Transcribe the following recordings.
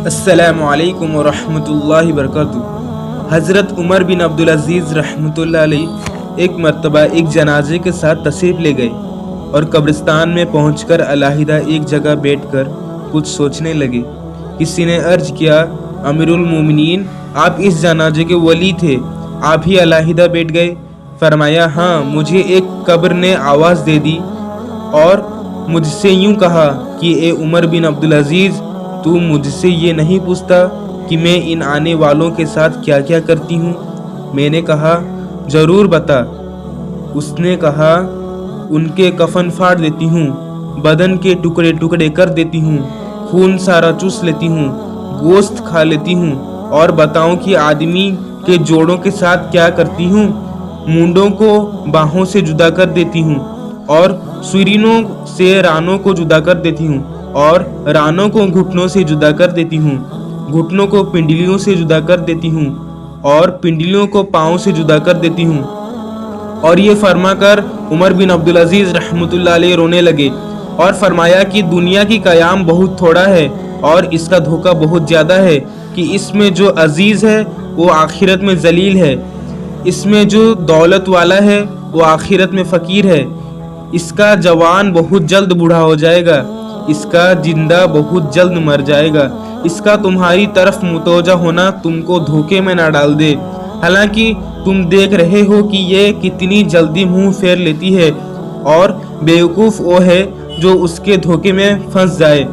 السلام علیکم ورحمۃ اللہ وبرکاتہ۔ حضرت عمر بن عبدالعزیز رحمۃ اللہ علیہ ایک مرتبہ ایک جنازے کے ساتھ تشریف لے گئے اور قبرستان میں پہنچ کر علیحدہ ایک جگہ بیٹھ کر کچھ سوچنے لگے۔ کسی نے عرض کیا، امیر المومنین، آپ اس جنازے کے ولی تھے، آپ ہی علیحدہ بیٹھ گئے؟ فرمایا، ہاں، مجھے ایک قبر نے آواز دے دی اور مجھ سے یوں کہا کہ اے عمر بن عبدالعزیز، تو مجھ سے یہ نہیں پوچھتا کہ میں ان آنے والوں کے ساتھ کیا کیا کرتی ہوں؟ میں نے کہا، ضرور بتا۔ اس نے کہا، ان کے کفن پھاڑ دیتی ہوں، بدن کے ٹکڑے ٹکڑے کر دیتی ہوں، خون سارا چوس لیتی ہوں، گوشت کھا لیتی ہوں، اور بتاؤں کہ آدمی کے جوڑوں کے ساتھ کیا کرتی ہوں؟ مونڈوں کو باہوں سے جدا کر دیتی ہوں، اور سرینوں سے رانوں کو جدا کر دیتی ہوں، اور رانوں کو گھٹنوں سے جدا کر دیتی ہوں، گھٹنوں کو پنڈلیوں سے جدا کر دیتی ہوں، اور پنڈلیوں کو پاؤں سے جدا کر دیتی ہوں۔ اور یہ فرما کر عمر بن عبدالعزیز رحمۃ اللہ علیہ رونے لگے اور فرمایا کہ دنیا کی قیام بہت تھوڑا ہے اور اس کا دھوکہ بہت زیادہ ہے، کہ اس میں جو عزیز ہے وہ آخرت میں ذلیل ہے، اس میں جو دولت والا ہے وہ آخرت میں فقیر ہے، اس کا جوان بہت جلد بوڑھا ہو جائے گا، اس کا زندہ بہت جلد مر جائے گا، اس کا تمہاری طرف متوجہ ہونا تم کو دھوکے میں نہ ڈال دے، حالانکہ تم دیکھ رہے ہو کہ یہ کتنی جلدی منہ پھیر لیتی ہے، اور بیوقوف وہ ہے جو اس کے دھوکے میں پھنس جائے۔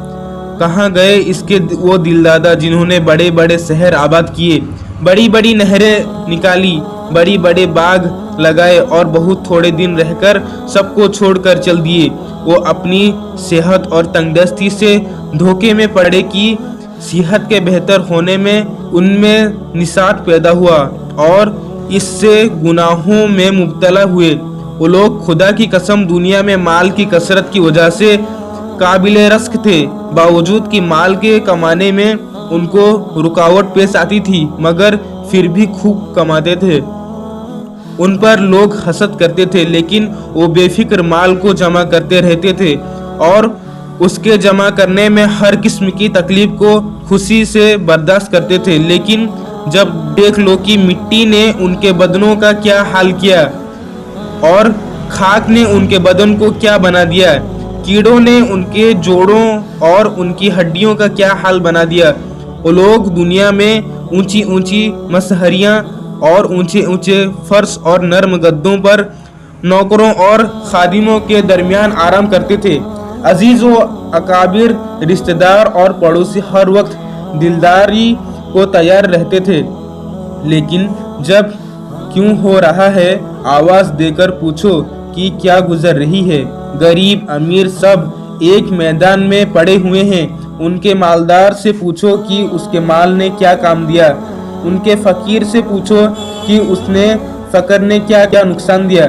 کہاں گئے اس کے وہ دلدادہ جنہوں نے بڑے بڑے شہر آباد کیے، بڑی بڑی نہریں نکالی، بڑے بڑے باغ لگائے، اور بہت تھوڑے دن رہ کر سب کو چھوڑ کر چل دیے؟ وہ اپنی صحت اور تندرستی سے دھوکے میں پڑے کہ صحت کے بہتر ہونے میں ان میں نساٹ پیدا ہوا اور اس سے گناہوں میں مبتلا ہوئے۔ وہ لوگ خدا کی قسم دنیا میں مال کی کثرت کی وجہ سے قابل رزق تھے، باوجود کہ مال کے کمانے میں ان کو رکاوٹ پیش آتی تھی، مگر پھر بھی خوب کماتے تھے۔ ان پر لوگ حسد کرتے تھے، لیکن وہ بے فکر مال کو جمع کرتے رہتے تھے اور اس کے جمع کرنے میں ہر قسم کی تکلیف کو خوشی سے برداشت کرتے تھے۔ لیکن جب دیکھ لو کہ مٹی نے ان کے بدنوں کا کیا حال کیا اور خاک نے ان کے بدن کو کیا بنا دیا، کیڑوں نے ان کے جوڑوں اور ان کی ہڈیوں کا کیا حال بنا دیا، وہ لوگ دنیا میں اونچی اونچی مسہریاں اور اونچے اونچے فرش اور نرم گدوں پر نوکروں اور خادموں کے درمیان آرام کرتے تھے۔ عزیز و اکابر، رشتہ دار اور پڑوسی ہر وقت دلداری کو تیار رہتے تھے، لیکن جب کیوں ہو رہا ہے آواز دے کر پوچھو کہ کیا گزر رہی ہے۔ غریب امیر سب ایک میدان میں پڑے ہوئے ہیں، ان کے مالدار سے پوچھو کہ اس کے مال نے کیا کام دیا، ان کے فقیر سے پوچھو کہ اس نے فقر نے کیا کیا نقصان دیا،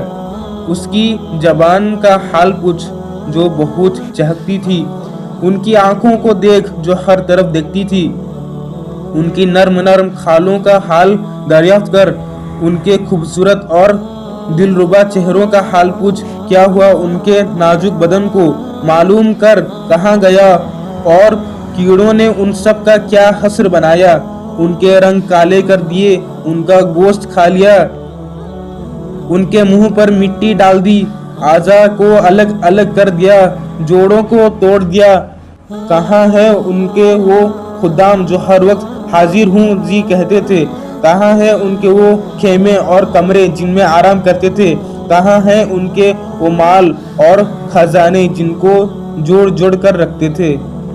اس کی زبان کا حال پوچھ جو بہت چہکتی تھی، ان کی آنکھوں کو دیکھ جو ہر طرف دیکھتی تھی، ان کی نرم نرم کھالوں کا حال دریافت کر، ان کے خوبصورت اور دلربا چہروں کا حال پوچھ، کیا ہوا ان کے نازک بدن کو، معلوم کر کہاں گیا اور کیڑوں نے ان سب کا کیا حشر بنایا، ان کے رنگ کالے کر دیے، ان کا گوشت کھا لیا، ان کے منہ پر مٹی ڈال دی، اعضاء کو الگ الگ کر دیا، جوڑوں کو توڑ دیا۔ کہاں ہے ان کے وہ خدام جو ہر وقت حاضر ہوں جی کہتے تھے؟ کہاں ہے ان کے وہ خیمے اور کمرے جن میں آرام کرتے تھے؟ کہاں ہے ان کے وہ مال اور خزانے جن کو جوڑ جوڑ کر رکھتے تھے؟